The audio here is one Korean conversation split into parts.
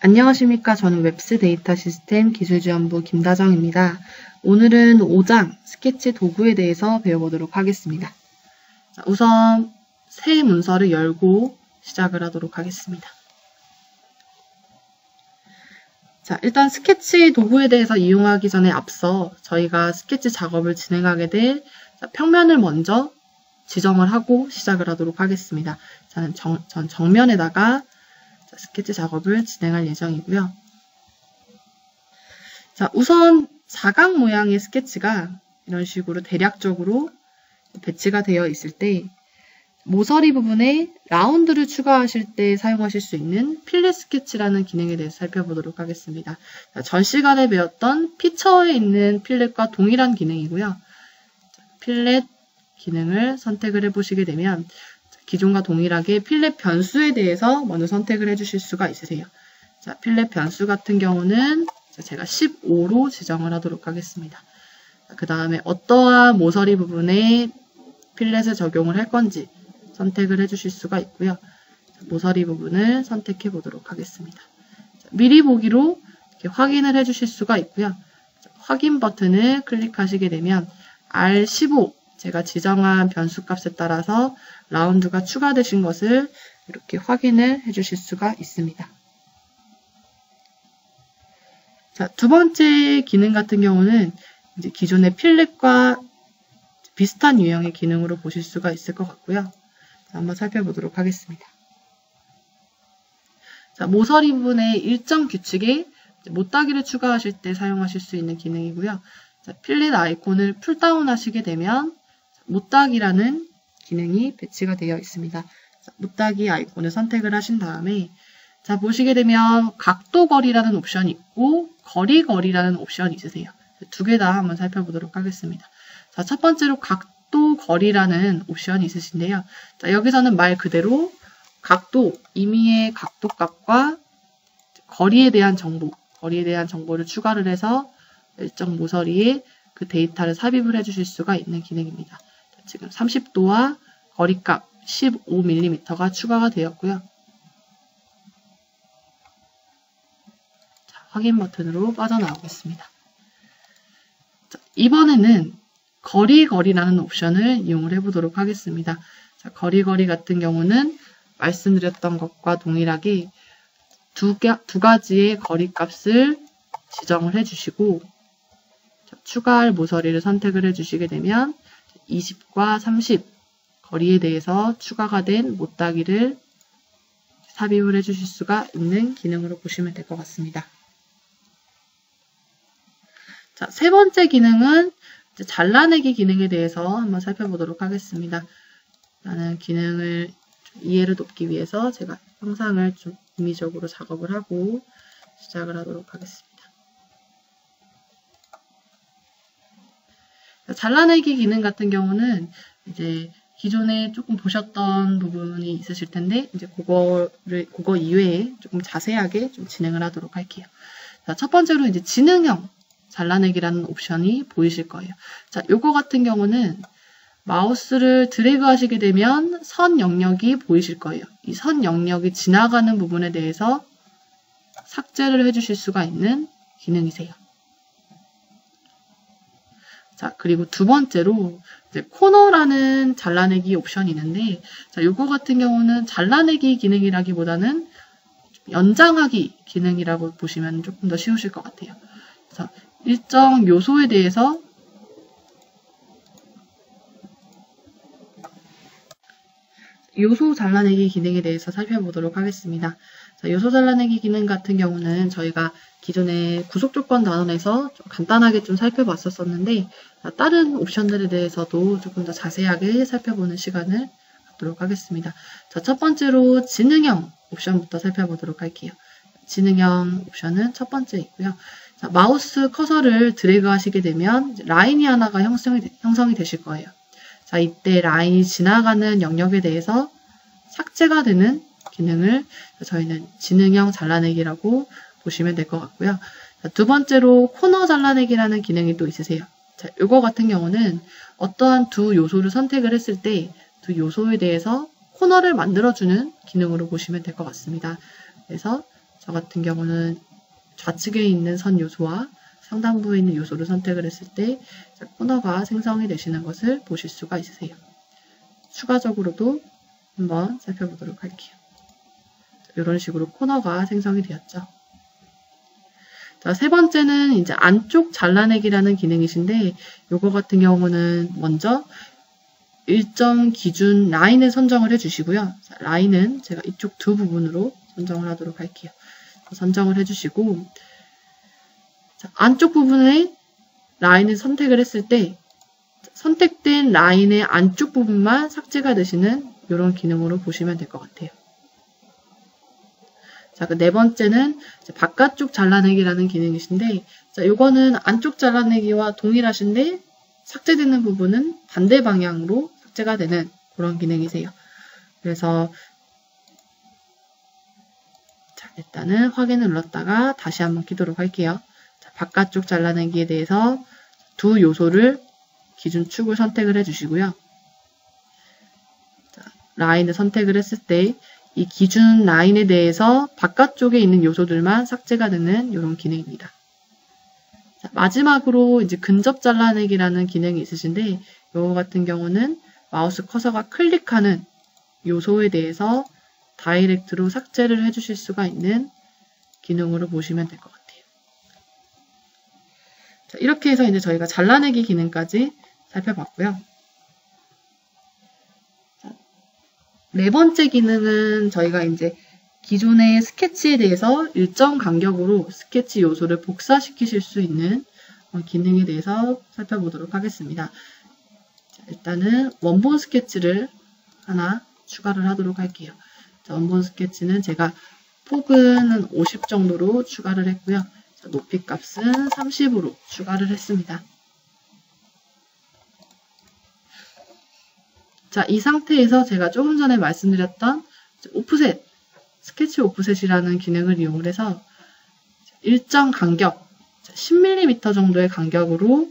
안녕하십니까. 저는 웹스 데이터 시스템 기술지원부 김다정입니다. 오늘은 5장 스케치 도구에 대해서 배워보도록 하겠습니다. 우선 새 문서를 열고 시작을 하도록 하겠습니다. 자, 일단 스케치 도구에 대해서 이용하기 전에 앞서 저희가 스케치 작업을 진행하게 될 평면을 먼저 지정을 하고 시작을 하도록 하겠습니다. 전 정면에다가 스케치 작업을 진행할 예정이고요. 자, 우선 사각 모양의 스케치가 이런 식으로 대략적으로 배치가 되어 있을 때 모서리 부분에 라운드를 추가하실 때 사용하실 수 있는 필렛 스케치라는 기능에 대해서 살펴보도록 하겠습니다. 자, 전 시간에 배웠던 피처에 있는 필렛과 동일한 기능이고요. 필렛 기능을 선택을 해보시게 되면 기존과 동일하게 필렛 변수에 대해서 먼저 선택을 해주실 수가 있으세요. 자, 필렛 변수 같은 경우는 제가 15로 지정을 하도록 하겠습니다. 그 다음에 어떠한 모서리 부분에 필렛을 적용을 할 건지 선택을 해주실 수가 있고요. 모서리 부분을 선택해 보도록 하겠습니다. 자, 미리 보기로 이렇게 확인을 해주실 수가 있고요. 자, 확인 버튼을 클릭하시게 되면 R15 제가 지정한 변수 값에 따라서 라운드가 추가되신 것을 이렇게 확인을 해주실 수가 있습니다. 자, 두 번째 기능 같은 경우는 이제 기존의 필렛과 비슷한 유형의 기능으로 보실 수가 있을 것 같고요. 자, 한번 살펴보도록 하겠습니다. 자, 모서리 부분에 일정 규칙에 못따기를 추가하실 때 사용하실 수 있는 기능이고요. 자, 필렛 아이콘을 풀다운 하시게 되면 못따기라는 기능이 배치가 되어 있습니다. 자, 못따기 아이콘을 선택을 하신 다음에 자, 보시게 되면 각도 거리라는 옵션이 있고 거리 거리라는 옵션이 있으세요. 두 개 다 한번 살펴보도록 하겠습니다. 자, 첫 번째로 각도 거리라는 옵션이 있으신데요. 자, 여기서는 말 그대로 각도, 임의의 각도 값과 거리에 대한 정보를 추가를 해서 일정 모서리에 그 데이터를 삽입을 해주실 수가 있는 기능입니다. 지금 30도와 거리값 15mm가 추가가 되었고요. 자, 확인 버튼으로 빠져나오겠습니다. 자, 이번에는 거리라는 옵션을 이용을 해보도록 하겠습니다. 자, 거리 같은 경우는 말씀드렸던 것과 동일하게 두 가지의 거리값을 지정을 해주시고 자, 추가할 모서리를 선택을 해주시게 되면 20과 30 거리에 대해서 추가가 된 못따기를 삽입을 해주실 수가 있는 기능으로 보시면 될 것 같습니다. 자, 세 번째 기능은 이제 잘라내기 기능에 대해서 한번 살펴보도록 하겠습니다. 라는 기능을 좀 이해를 돕기 위해서 제가 형상을 좀 임의적으로 작업을 하고 시작을 하도록 하겠습니다. 잘라내기 기능 같은 경우는 이제 기존에 조금 보셨던 부분이 있으실 텐데 이제 그거 이외에 조금 자세하게 좀 진행을 하도록 할게요. 자, 첫 번째로 이제 지능형 잘라내기라는 옵션이 보이실 거예요. 자, 요거 같은 경우는 마우스를 드래그 하시게 되면 선 영역이 보이실 거예요. 이 선 영역이 지나가는 부분에 대해서 삭제를 해주실 수가 있는 기능이세요. 자, 그리고 두 번째로 이제 코너라는 잘라내기 옵션이 있는데 자, 요거 같은 경우는 잘라내기 기능이라기보다는 연장하기 기능이라고 보시면 조금 더 쉬우실 것 같아요. 자, 일정 요소에 대해서 요소 잘라내기 기능에 대해서 살펴보도록 하겠습니다. 자, 요소 잘라내기 기능 같은 경우는 저희가 기존의 구속 조건 단원에서 좀 간단하게 좀 살펴봤었는데 다른 옵션들에 대해서도 조금 더 자세하게 살펴보는 시간을 갖도록 하겠습니다. 자, 첫 번째로 지능형 옵션부터 살펴보도록 할게요. 지능형 옵션은 첫 번째 있고요. 자, 마우스 커서를 드래그 하시게 되면 라인이 하나가 형성이 되실 거예요. 자, 이때 라인이 지나가는 영역에 대해서 삭제가 되는 기능을 저희는 지능형 잘라내기라고 보시면 될 것 같고요. 자, 두 번째로 코너 잘라내기라는 기능이 또 있으세요. 자, 이거 같은 경우는 어떠한 두 요소를 선택을 했을 때 두 요소에 대해서 코너를 만들어주는 기능으로 보시면 될 것 같습니다. 그래서 저 같은 경우는 좌측에 있는 선 요소와 상단부에 있는 요소를 선택을 했을 때 코너가 생성이 되시는 것을 보실 수가 있으세요. 추가적으로도 한번 살펴보도록 할게요. 이런 식으로 코너가 생성이 되었죠. 자, 세 번째는 이제 안쪽 잘라내기라는 기능이신데, 요거 같은 경우는 먼저 일정 기준 라인을 선정을 해주시고요. 자, 라인은 제가 이쪽 두 부분으로 선정을 하도록 할게요. 선정을 해주시고, 자, 안쪽 부분에 라인을 선택을 했을 때 선택된 라인의 안쪽 부분만 삭제가 되시는 이런 기능으로 보시면 될 것 같아요. 자, 그 네 번째는 바깥쪽 잘라내기라는 기능이신데, 자, 요거는 안쪽 잘라내기와 동일하신데 삭제되는 부분은 반대 방향으로 삭제가 되는 그런 기능이세요. 그래서 자, 일단은 확인을 눌렀다가 다시 한번 키도록 할게요. 자, 바깥쪽 잘라내기에 대해서 두 요소를 기준 축을 선택을 해주시고요. 자, 라인을 선택을 했을 때 이 기준 라인에 대해서 바깥쪽에 있는 요소들만 삭제가 되는 이런 기능입니다. 자, 마지막으로 이제 근접 잘라내기라는 기능이 있으신데, 이거 같은 경우는 마우스 커서가 클릭하는 요소에 대해서 다이렉트로 삭제를 해주실 수가 있는 기능으로 보시면 될 것 같아요. 자, 이렇게 해서 이제 저희가 잘라내기 기능까지 살펴봤고요. 네 번째 기능은 저희가 이제 기존의 스케치에 대해서 일정 간격으로 스케치 요소를 복사시키실 수 있는 기능에 대해서 살펴보도록 하겠습니다. 자, 일단은 원본 스케치를 하나 추가를 하도록 할게요. 자, 원본 스케치는 제가 폭은 50 정도로 추가를 했고요. 자, 높이 값은 30으로 추가를 했습니다. 자, 이 상태에서 제가 조금 전에 말씀드렸던 오프셋, 스케치 오프셋이라는 기능을 이용을 해서 일정 간격, 10mm 정도의 간격으로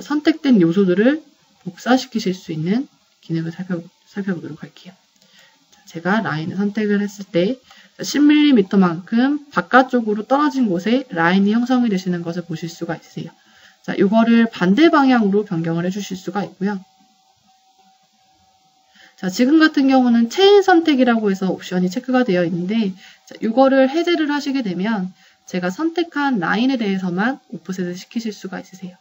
선택된 요소들을 복사시키실 수 있는 기능을 살펴보도록 할게요. 제가 라인을 선택을 했을 때 10mm만큼 바깥쪽으로 떨어진 곳에 라인이 형성이 되시는 것을 보실 수가 있으세요. 자, 이거를 반대 방향으로 변경을 해주실 수가 있고요. 자, 지금 같은 경우는 체인 선택이라고 해서 옵션이 체크가 되어 있는데, 자, 이거를 해제를 하시게 되면 제가 선택한 라인에 대해서만 오프셋을 시키실 수가 있으세요.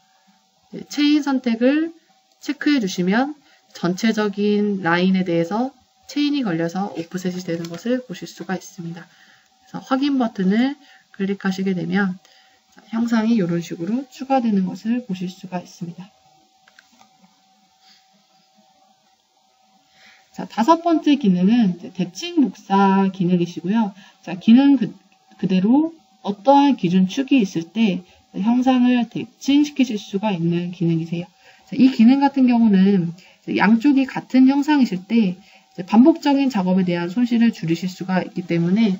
네, 체인 선택을 체크해 주시면 전체적인 라인에 대해서 체인이 걸려서 오프셋이 되는 것을 보실 수가 있습니다. 그래서 확인 버튼을 클릭하시게 되면 형상이 이런 식으로 추가되는 것을 보실 수가 있습니다. 자, 다섯 번째 기능은 대칭 복사 기능이시고요. 자, 기능 그대로 어떠한 기준 축이 있을 때 형상을 대칭시키실 수가 있는 기능이세요. 자, 이 기능 같은 경우는 양쪽이 같은 형상이실 때 반복적인 작업에 대한 손실을 줄이실 수가 있기 때문에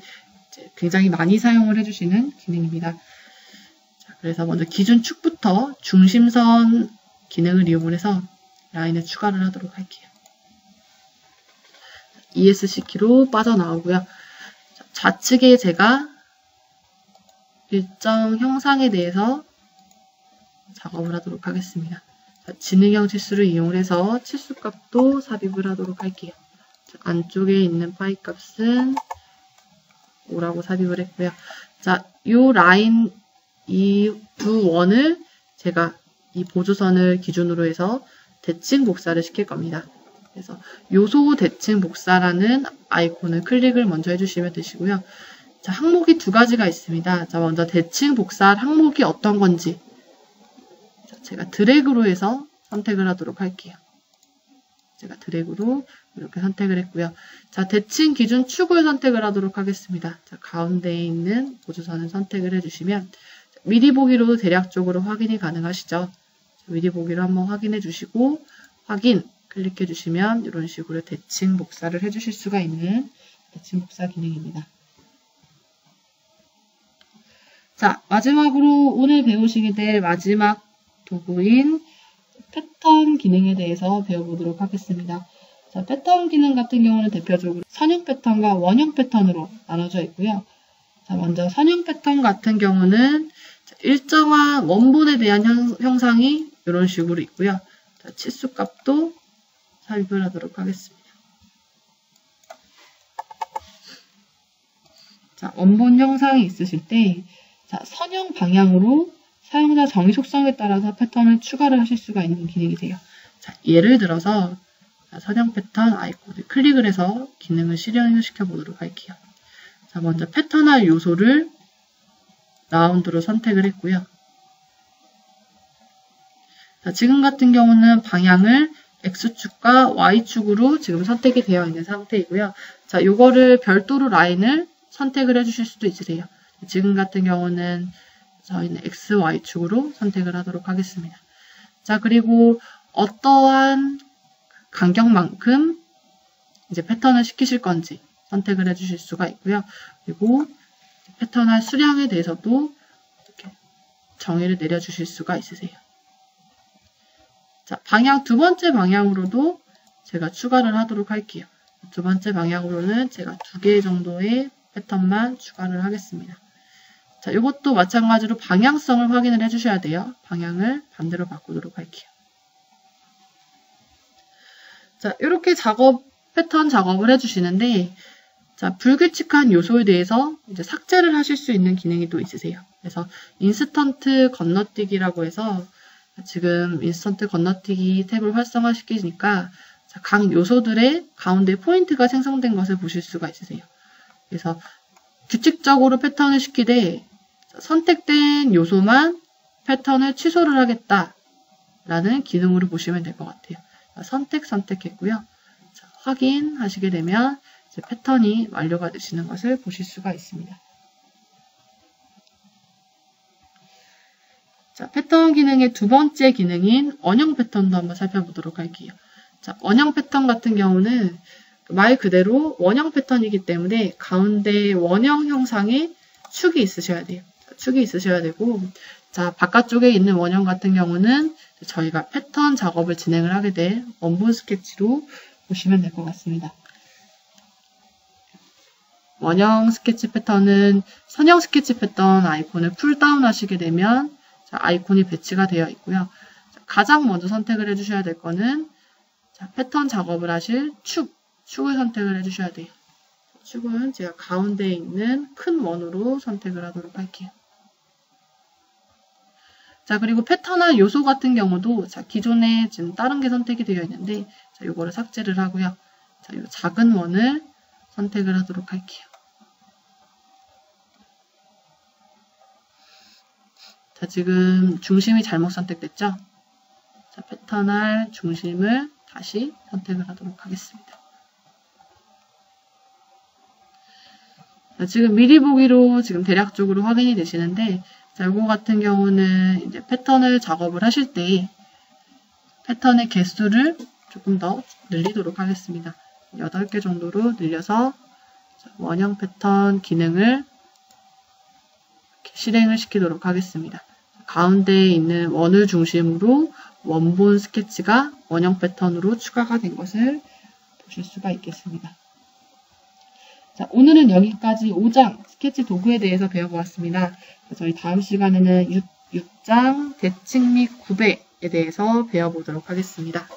굉장히 많이 사용을 해주시는 기능입니다. 자, 그래서 먼저 기준 축부터 중심선 기능을 이용을 해서 라인을 추가를 하도록 할게요. ESC 키로 빠져나오고요. 좌측에 제가 일정 형상에 대해서 작업을 하도록 하겠습니다. 자, 지능형 치수를 이용해서 치수값도 삽입을 하도록 할게요. 자, 안쪽에 있는 파이 값은 5라고 삽입을 했고요. 자, 이 라인, 이 두 원을 제가 이 보조선을 기준으로 해서 대칭 복사를 시킬 겁니다. 그래서 요소 대칭 복사라는 아이콘을 클릭을 먼저 해주시면 되시고요. 자, 항목이 두 가지가 있습니다. 자, 먼저 대칭 복사 항목이 어떤 건지 자, 제가 드래그로 해서 선택을 하도록 할게요. 제가 드래그로 이렇게 선택을 했고요. 자, 대칭 기준 축을 선택을 하도록 하겠습니다. 자, 가운데에 있는 보조선을 선택을 해주시면 미리 보기로 대략적으로 확인이 가능하시죠. 자, 미리 보기로 한번 확인해 주시고 확인 클릭해 주시면 이런 식으로 대칭 복사를 해주실 수가 있는 대칭 복사 기능입니다. 자, 마지막으로 오늘 배우시게 될 마지막 도구인 패턴 기능에 대해서 배워보도록 하겠습니다. 자, 패턴 기능 같은 경우는 대표적으로 선형 패턴과 원형 패턴으로 나눠져 있고요. 자, 먼저 선형 패턴 같은 경우는 일정한 원본에 대한 형상이 이런 식으로 있고요. 자, 치수값도 삽입을 하도록 하겠습니다. 자, 원본 형상이 있으실 때, 자, 선형 방향으로 사용자 정의 속성에 따라서 패턴을 추가를 하실 수가 있는 기능이 돼요. 자, 예를 들어서 선형 패턴 아이콘을 클릭을 해서 기능을 실행을 시켜 보도록 할게요. 자, 먼저 패턴할 요소를 라운드로 선택을 했고요. 자, 지금 같은 경우는 방향을 X축과 Y축으로 지금 선택이 되어 있는 상태이고요. 자, 요거를 별도로 라인을 선택을 해주실 수도 있으세요. 지금 같은 경우는 저희는 X, Y축으로 선택을 하도록 하겠습니다. 자, 그리고 어떠한 간격만큼 이제 패턴을 시키실 건지 선택을 해주실 수가 있고요. 그리고 패턴할 수량에 대해서도 이렇게 정의를 내려주실 수가 있으세요. 자, 방향 두 번째 방향으로도 제가 추가를 하도록 할게요. 두 번째 방향으로는 제가 2개 정도의 패턴만 추가를 하겠습니다. 자, 이것도 마찬가지로 방향성을 확인을 해주셔야 돼요. 방향을 반대로 바꾸도록 할게요. 자, 이렇게 패턴 작업을 해주시는데, 자, 불규칙한 요소에 대해서 이제 삭제를 하실 수 있는 기능이 또 있으세요. 그래서 인스턴트 건너뛰기라고 해서 지금 인스턴트 건너뛰기 탭을 활성화시키니까 각 요소들의 가운데 포인트가 생성된 것을 보실 수가 있으세요. 그래서 규칙적으로 패턴을 시키되 선택된 요소만 패턴을 취소를 하겠다라는 기능으로 보시면 될 것 같아요. 선택했고요. 자, 확인하시게 되면 이제 패턴이 완료가 되시는 것을 보실 수가 있습니다. 자, 패턴 기능의 두 번째 기능인 원형 패턴도 한번 살펴보도록 할게요. 자, 원형 패턴 같은 경우는 말 그대로 원형 패턴이기 때문에 가운데 원형 형상에 축이 있으셔야 돼요. 축이 있으셔야 되고, 자, 바깥쪽에 있는 원형 같은 경우는 저희가 패턴 작업을 진행을 하게 될 원본 스케치로 보시면 될 것 같습니다. 원형 스케치 패턴은 선형 스케치 패턴 아이콘을 풀다운 하시게 되면 자, 아이콘이 배치가 되어 있고요. 자, 가장 먼저 선택을 해주셔야 될 거는 자, 패턴 작업을 하실 축을 선택을 해주셔야 돼요. 축은 제가 가운데에 있는 큰 원으로 선택을 하도록 할게요. 자, 그리고 패턴할 요소 같은 경우도 자, 기존에 지금 다른 게 선택이 되어 있는데 자, 요거를 삭제를 하고요. 자, 요 작은 원을 선택을 하도록 할게요. 자, 지금 중심이 잘못 선택됐죠? 자, 패턴할 중심을 다시 선택을 하도록 하겠습니다. 자, 지금 미리 보기로 지금 대략적으로 확인이 되시는데 자, 이거 같은 경우는 이제 패턴을 작업을 하실 때 패턴의 개수를 조금 더 늘리도록 하겠습니다. 8개 정도로 늘려서 원형 패턴 기능을 이렇게 실행을 시키도록 하겠습니다. 가운데에 있는 원을 중심으로 원본 스케치가 원형 패턴으로 추가가 된 것을 보실 수가 있겠습니다. 자, 오늘은 여기까지 5장 스케치 도구에 대해서 배워보았습니다. 저희 다음 시간에는 6장 대칭 및 구배에 대해서 배워보도록 하겠습니다.